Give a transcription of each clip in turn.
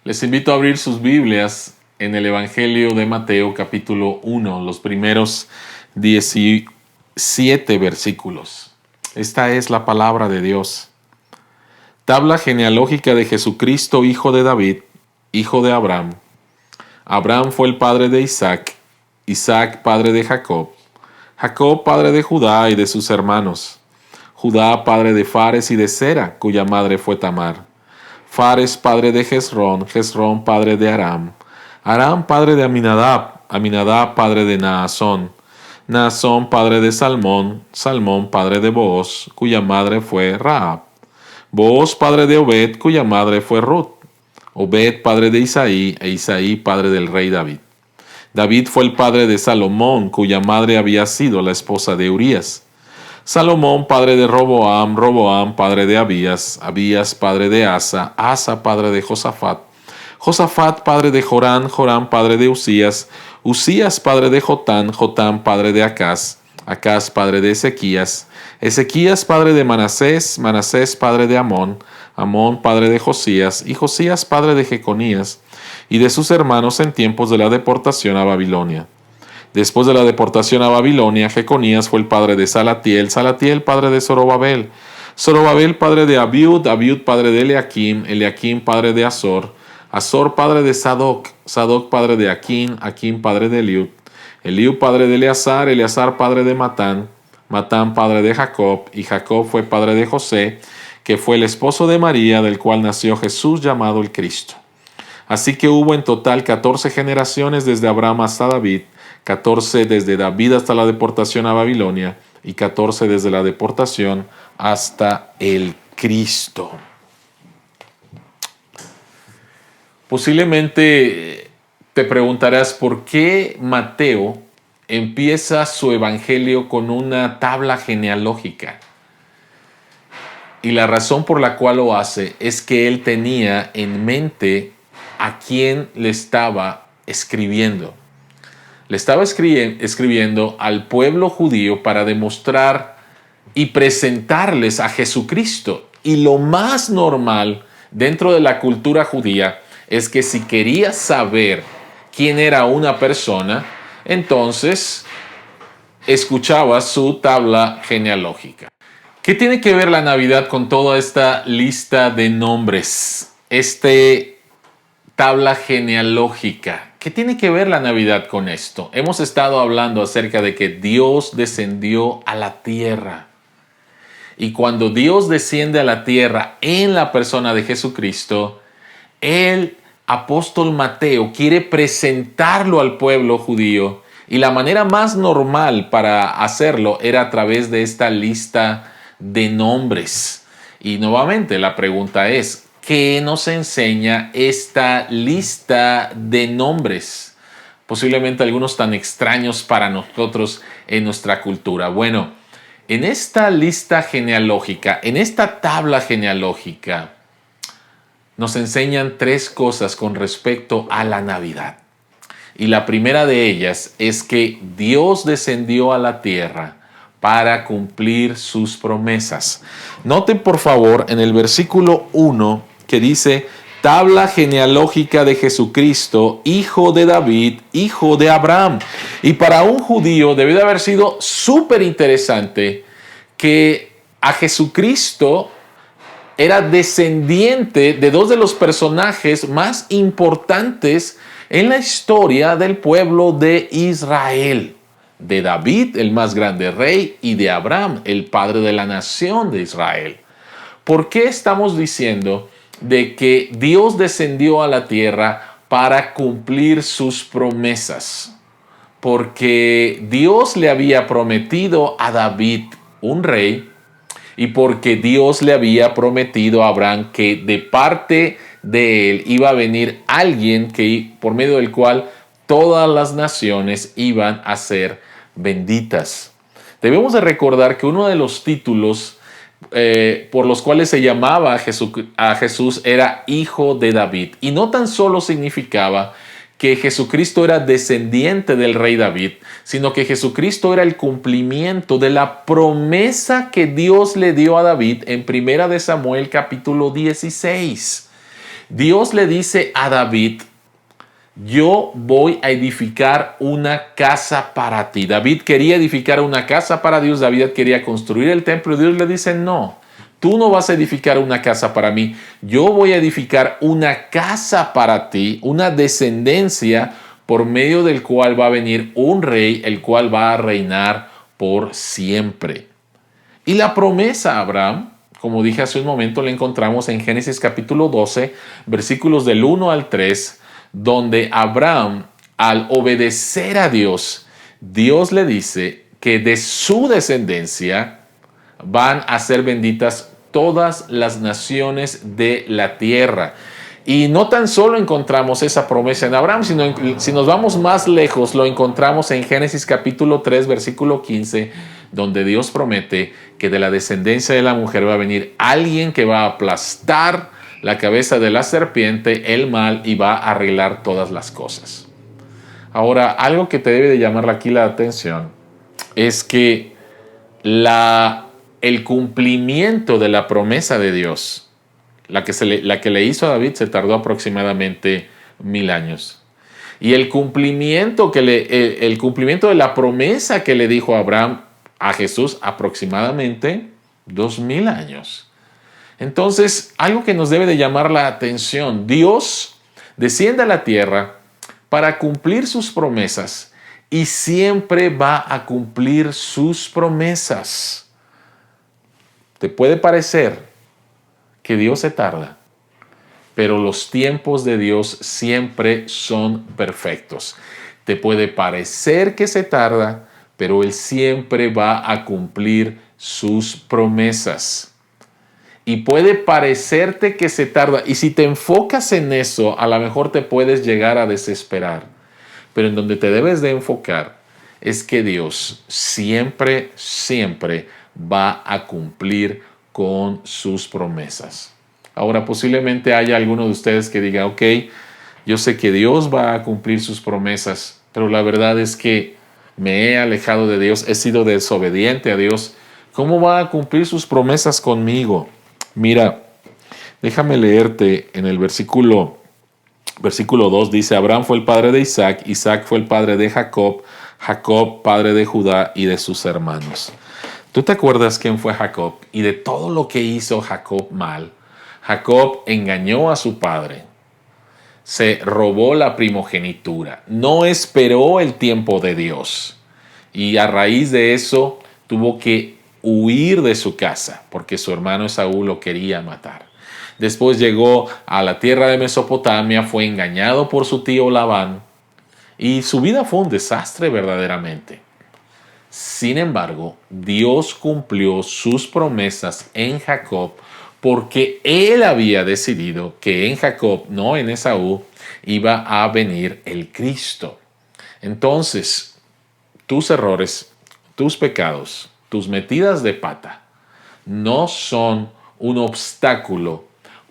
Les invito a abrir sus Biblias en el Evangelio de Mateo capítulo 1, los primeros 17 versículos. Esta es la palabra de Dios. Tabla genealógica de Jesucristo, hijo de David, hijo de Abraham. Abraham fue el padre de Isaac, Isaac padre de Jacob, Jacob padre de Judá y de sus hermanos, Judá padre de Fares y de Zera, cuya madre fue Tamar, Fares padre de Hezrón, Hezrón padre de Aram, Aram padre de Aminadab, Aminadab padre de Naasón, Naasón padre de Salmón, Salmón padre de Booz, cuya madre fue Rahab, Booz padre de Obed, cuya madre fue Ruth, Obed padre de Isaí, e Isaí padre del rey David. David fue el padre de Salomón, cuya madre había sido la esposa de Urías. Salomón padre de Roboam, Roboam padre de Abías, Abías padre de Asa, Asa padre de Josafat, Josafat padre de Jorán, Jorán padre de Usías, Usías padre de Jotán, Jotán padre de Acaz, Acaz padre de Ezequías, Ezequías padre de Manasés, Manasés padre de Amón, Amón padre de Josías, y Josías padre de Jeconías, y de sus hermanos en tiempos de la deportación a Babilonia. Después de la deportación a Babilonia, Jeconías fue el padre de Salatiel, Salatiel padre de Zorobabel, Zorobabel padre de Abiud, Abiud padre de Eliakim, Eliakim padre de Azor, Azor padre de Sadoc, Sadoc padre de Aquín, Aquín padre de Eliud, Eliud padre de Eleazar, Eleazar padre de Matán, Matán padre de Jacob, y Jacob fue padre de José, que fue el esposo de María, del cual nació Jesús llamado el Cristo. Así que hubo en total 14 generaciones desde Abraham hasta David, 14 desde David hasta la deportación a Babilonia y 14 desde la deportación hasta el Cristo. Posiblemente te preguntarás por qué Mateo empieza su evangelio con una tabla genealógica. Y la razón por la cual lo hace es que él tenía en mente a quién le estaba escribiendo. Le estaba escribiendo al pueblo judío para demostrar y presentarles a Jesucristo. Y lo más normal dentro de la cultura judía es que si querías saber quién era una persona, entonces escuchabas su tabla genealógica. ¿Qué tiene que ver la Navidad con toda esta lista de nombres? Tabla genealógica. ¿Qué tiene que ver la Navidad con esto? Hemos estado hablando acerca de que Dios descendió a la tierra. Y cuando Dios desciende a la tierra en la persona de Jesucristo, el apóstol Mateo quiere presentarlo al pueblo judío. Y la manera más normal para hacerlo era a través de esta lista de nombres. Y nuevamente la pregunta es, ¿qué nos enseña esta lista de nombres? Posiblemente algunos tan extraños para nosotros en nuestra cultura. Bueno, en esta lista genealógica, en esta tabla genealógica, nos enseñan tres cosas con respecto a la Navidad. Y la primera de ellas es que Dios descendió a la tierra para cumplir sus promesas. Noten por favor en el versículo 1 que dice, tabla genealógica de Jesucristo, hijo de David, hijo de Abraham. Y para un judío debe de haber sido súper interesante que a Jesucristo era descendiente de dos de los personajes más importantes en la historia del pueblo de Israel. De David, el más grande rey, y de Abraham, el padre de la nación de Israel. ¿Por qué estamos diciendo de que Dios descendió a la tierra para cumplir sus promesas? Porque Dios le había prometido a David un rey y porque Dios le había prometido a Abraham que de parte de él iba a venir alguien por medio del cual todas las naciones iban a ser benditas. Debemos de recordar que uno de los títulos por los cuales se llamaba a Jesús era Hijo de David. Y no tan solo significaba que Jesucristo era descendiente del rey David, sino que Jesucristo era el cumplimiento de la promesa que Dios le dio a David en 1 de Samuel capítulo 16. Dios le dice a David: yo voy a edificar una casa para ti. David quería edificar una casa para Dios. David quería construir el templo. Dios le dice: no, tú no vas a edificar una casa para mí. Yo voy a edificar una casa para ti, una descendencia por medio del cual va a venir un rey, el cual va a reinar por siempre. Y la promesa a Abraham, como dije hace un momento, la encontramos en Génesis capítulo 12, versículos del 1 al 3, donde Abraham, al obedecer a Dios, Dios le dice que de su descendencia van a ser benditas todas las naciones de la tierra. Y no tan solo encontramos esa promesa en Abraham, sino si nos vamos más lejos, lo encontramos en Génesis capítulo 3, versículo 15, donde Dios promete que de la descendencia de la mujer va a venir alguien que va a aplastar la cabeza de la serpiente, el mal, y va a arreglar todas las cosas. Ahora, algo que te debe de llamar aquí la atención es que el cumplimiento de la promesa de Dios, la que le hizo a David, se tardó aproximadamente 1000 años. Y el cumplimiento de la promesa que le dijo Abraham a Jesús, aproximadamente 2000 años. Entonces, algo que nos debe de llamar la atención: Dios desciende a la tierra para cumplir sus promesas y siempre va a cumplir sus promesas. Te puede parecer que Dios se tarda, pero los tiempos de Dios siempre son perfectos. Te puede parecer que se tarda, pero Él siempre va a cumplir sus promesas. Y puede parecerte que se tarda, y si te enfocas en eso, a lo mejor te puedes llegar a desesperar. Pero en donde te debes de enfocar es que Dios siempre, siempre va a cumplir con sus promesas. Ahora, posiblemente haya alguno de ustedes que diga: ok, yo sé que Dios va a cumplir sus promesas, pero la verdad es que me he alejado de Dios, he sido desobediente a Dios. ¿Cómo va a cumplir sus promesas conmigo? Mira, déjame leerte en el versículo 2, dice: Abraham fue el padre de Isaac, Isaac fue el padre de Jacob, Jacob padre de Judá y de sus hermanos. ¿Tú te acuerdas quién fue Jacob y de todo lo que hizo Jacob mal? Jacob engañó a su padre, se robó la primogenitura, no esperó el tiempo de Dios y a raíz de eso tuvo que huir de su casa porque su hermano Esaú lo quería matar. Después llegó a la tierra de Mesopotamia, fue engañado por su tío Labán y su vida fue un desastre verdaderamente. Sin embargo, Dios cumplió sus promesas en Jacob porque Él había decidido que en Jacob, no en Esaú, iba a venir el Cristo. Entonces, tus errores, tus pecados, tus metidas de pata no son un obstáculo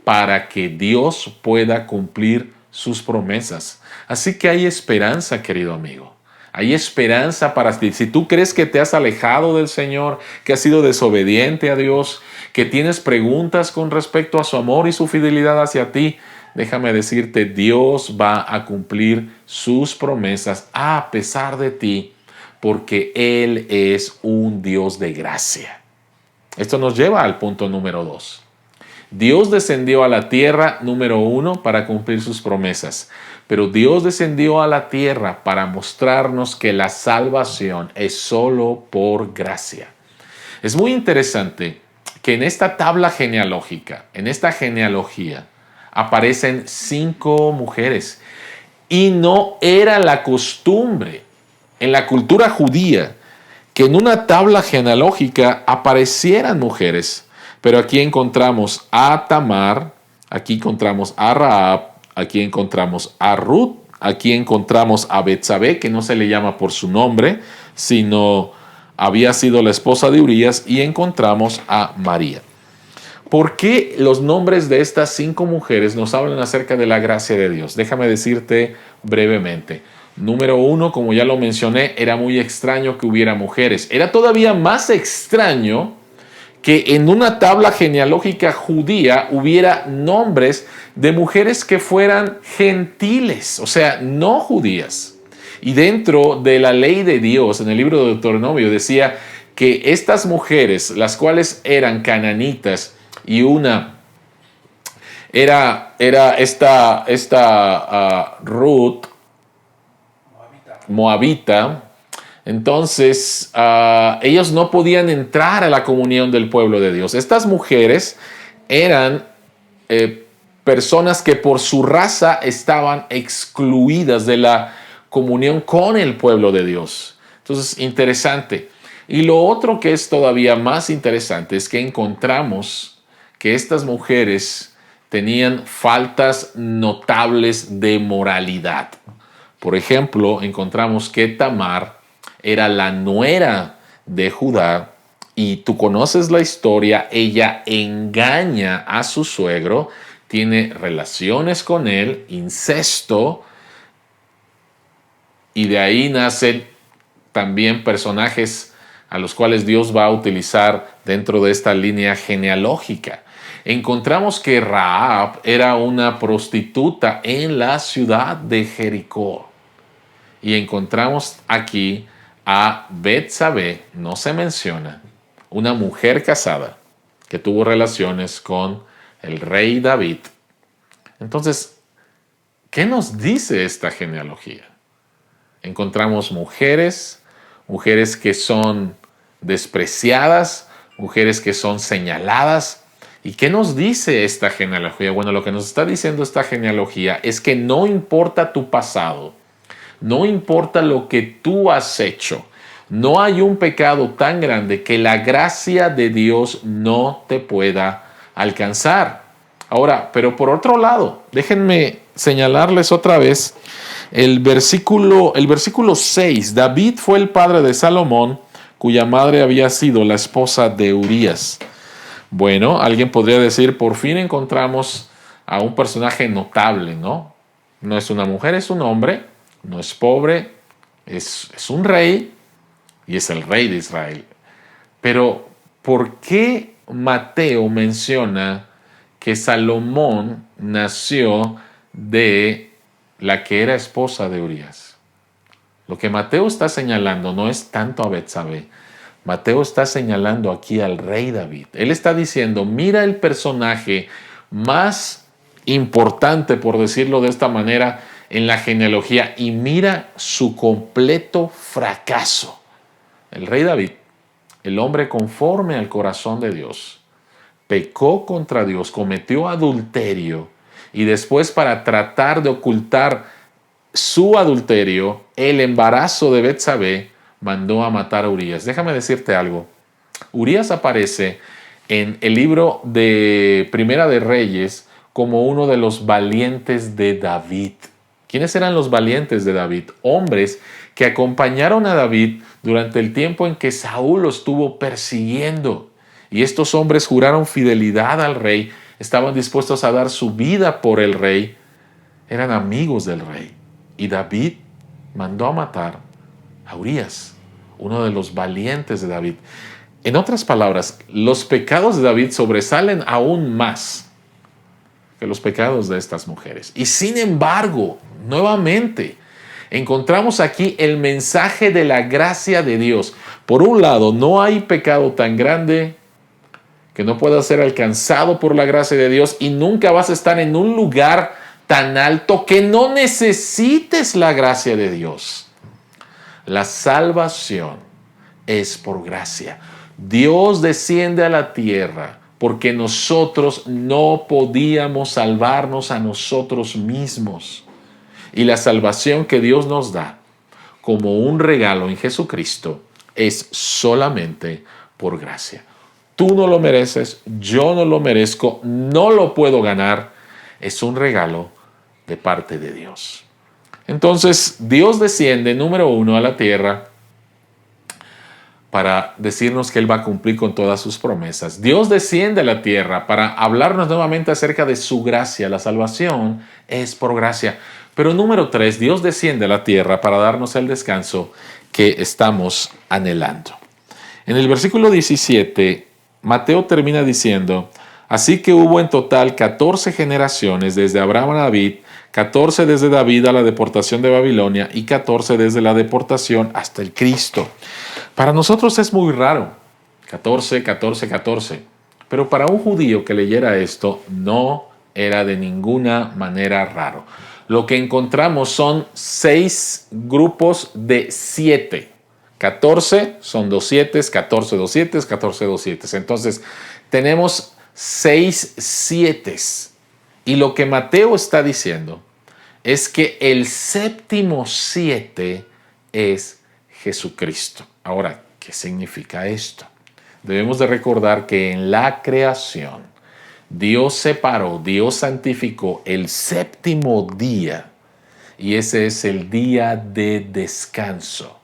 para que Dios pueda cumplir sus promesas. Así que hay esperanza, querido amigo. Hay esperanza para ti. Si tú crees que te has alejado del Señor, que has sido desobediente a Dios, que tienes preguntas con respecto a su amor y su fidelidad hacia ti, déjame decirte, Dios va a cumplir sus promesas a pesar de ti, porque Él es un Dios de gracia. Esto nos lleva al punto número 2. Dios descendió a la tierra, número 1, para cumplir sus promesas. Pero Dios descendió a la tierra para mostrarnos que la salvación es solo por gracia. Es muy interesante que en esta tabla genealógica, en esta genealogía, aparecen 5 mujeres. Y no era la costumbre en la cultura judía que en una tabla genealógica aparecieran mujeres. Pero aquí encontramos a Tamar, aquí encontramos a Rahab, aquí encontramos a Ruth, aquí encontramos a Betsabé, que no se le llama por su nombre, sino había sido la esposa de Urías, y encontramos a María. ¿Por qué los nombres de estas 5 mujeres nos hablan acerca de la gracia de Dios? Déjame decirte brevemente. Número 1, como ya lo mencioné, era muy extraño que hubiera mujeres. Era todavía más extraño que en una tabla genealógica judía hubiera nombres de mujeres que fueran gentiles, o sea, no judías. Y dentro de la ley de Dios, en el libro de Deuteronomio, decía que estas mujeres, las cuales eran cananitas y una era esta Ruth, moabita, entonces ellos no podían entrar a la comunión del pueblo de Dios. Estas mujeres eran personas que por su raza estaban excluidas de la comunión con el pueblo de Dios. Entonces, interesante. Y lo otro que es todavía más interesante es que encontramos que estas mujeres tenían faltas notables de moralidad. Por ejemplo, encontramos que Tamar era la nuera de Judá y tú conoces la historia, ella engaña a su suegro, tiene relaciones con él, incesto, y de ahí nacen también personajes a los cuales Dios va a utilizar dentro de esta línea genealógica. Encontramos que Rahab era una prostituta en la ciudad de Jericó. Y encontramos aquí a Betsabé, no se menciona, una mujer casada que tuvo relaciones con el rey David. Entonces, ¿qué nos dice esta genealogía? Encontramos mujeres que son despreciadas, mujeres que son señaladas. ¿Y qué nos dice esta genealogía? Bueno, lo que nos está diciendo esta genealogía es que no importa tu pasado, no importa lo que tú has hecho, no hay un pecado tan grande que la gracia de Dios no te pueda alcanzar. Ahora, pero por otro lado, déjenme señalarles otra vez el versículo 6. David fue el padre de Salomón, cuya madre había sido la esposa de Urías. Bueno, alguien podría decir, por fin encontramos a un personaje notable, ¿no? No es una mujer, es un hombre, no es pobre, es un rey y es el rey de Israel. Pero, ¿por qué Mateo menciona que Salomón nació de la que era esposa de Urías? Lo que Mateo está señalando no es tanto a Betsabé. Mateo está señalando aquí al rey David. Él está diciendo, mira el personaje más importante, por decirlo de esta manera, en la genealogía y mira su completo fracaso. El rey David, el hombre conforme al corazón de Dios, pecó contra Dios, cometió adulterio y después, para tratar de ocultar su adulterio, el embarazo de Betsabé, mandó a matar a Urías. Déjame decirte algo. Urías aparece en el libro de Primera de Reyes como uno de los valientes de David. ¿Quiénes eran los valientes de David? Hombres que acompañaron a David durante el tiempo en que Saúl lo estuvo persiguiendo. Y estos hombres juraron fidelidad al rey, estaban dispuestos a dar su vida por el rey, eran amigos del rey. Y David mandó a matar a Urías, uno de los valientes de David. En otras palabras, los pecados de David sobresalen aún más que los pecados de estas mujeres. Y sin embargo, nuevamente, encontramos aquí el mensaje de la gracia de Dios. Por un lado, no hay pecado tan grande que no pueda ser alcanzado por la gracia de Dios, y nunca vas a estar en un lugar tan alto que no necesites la gracia de Dios. La salvación es por gracia. Dios desciende a la tierra porque nosotros no podíamos salvarnos a nosotros mismos. Y la salvación que Dios nos da como un regalo en Jesucristo es solamente por gracia. Tú no lo mereces, yo no lo merezco, no lo puedo ganar. Es un regalo de parte de Dios. Entonces, Dios desciende, número uno, a la tierra para decirnos que Él va a cumplir con todas sus promesas. Dios desciende a la tierra para hablarnos nuevamente acerca de su gracia. La salvación es por gracia. Pero número tres, Dios desciende a la tierra para darnos el descanso que estamos anhelando. En el versículo 17 Mateo termina diciendo, así que hubo en total 14 generaciones desde Abraham a David, 14 desde David a la deportación de Babilonia y 14 desde la deportación hasta el Cristo. Para nosotros es muy raro, 14, 14, 14, pero para un judío que leyera esto no era de ninguna manera raro. Lo que encontramos son 6 grupos de 7. 14 son 2 7, 14 2 7, 14 2 7. Entonces, tenemos 6 7. Y lo que Mateo está diciendo es que el séptimo 7 es Jesucristo. Ahora, ¿qué significa esto? Debemos de recordar que en la creación, Dios separó, Dios santificó el séptimo día, y ese es el día de descanso.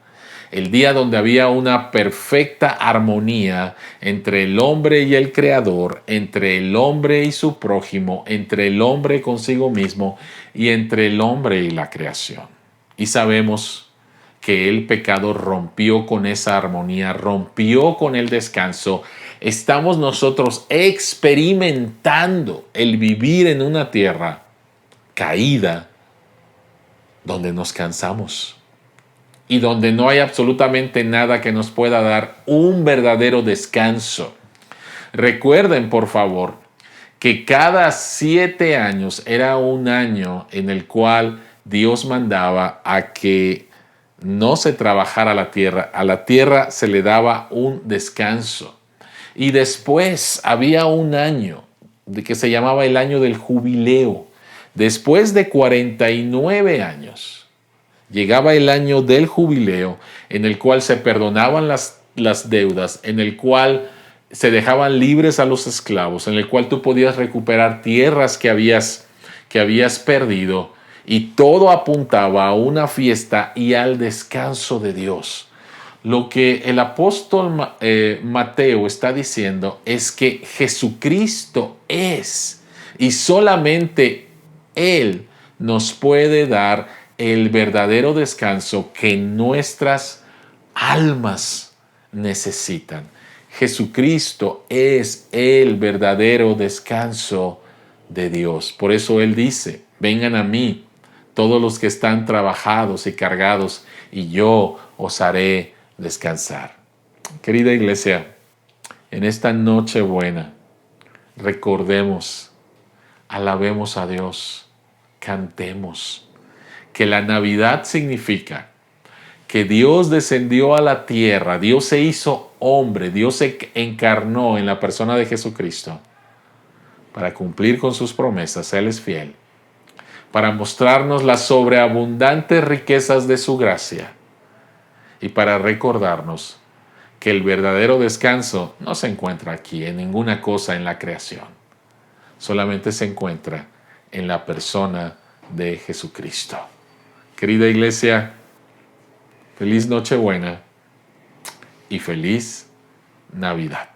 El día donde había una perfecta armonía entre el hombre y el Creador, entre el hombre y su prójimo, entre el hombre consigo mismo y entre el hombre y la creación. Y sabemos que el pecado rompió con esa armonía, rompió con el descanso. Estamos nosotros experimentando el vivir en una tierra caída donde nos cansamos y donde no hay absolutamente nada que nos pueda dar un verdadero descanso. Recuerden, por favor, que cada 7 años era un año en el cual Dios mandaba a que no se trabajara la tierra. A la tierra se le daba un descanso. Y después había un año que se llamaba el año del jubileo. Después de 49 años, llegaba el año del jubileo, en el cual se perdonaban las deudas, en el cual se dejaban libres a los esclavos, en el cual tú podías recuperar tierras que habías perdido, y todo apuntaba a una fiesta y al descanso de Dios. Lo que el apóstol Mateo está diciendo es que Jesucristo es, y solamente Él nos puede dar el verdadero descanso que nuestras almas necesitan. Jesucristo es el verdadero descanso de Dios. Por eso Él dice, vengan a mí todos los que están trabajados y cargados, y yo os haré descansar. Querida iglesia, en esta noche buena, recordemos, alabemos a Dios, cantemos, que la Navidad significa que Dios descendió a la tierra, Dios se hizo hombre, Dios se encarnó en la persona de Jesucristo para cumplir con sus promesas. Él es fiel, para mostrarnos las sobreabundantes riquezas de su gracia y para recordarnos que el verdadero descanso no se encuentra aquí en ninguna cosa en la creación, solamente se encuentra en la persona de Jesucristo. Querida iglesia, feliz Nochebuena y feliz Navidad.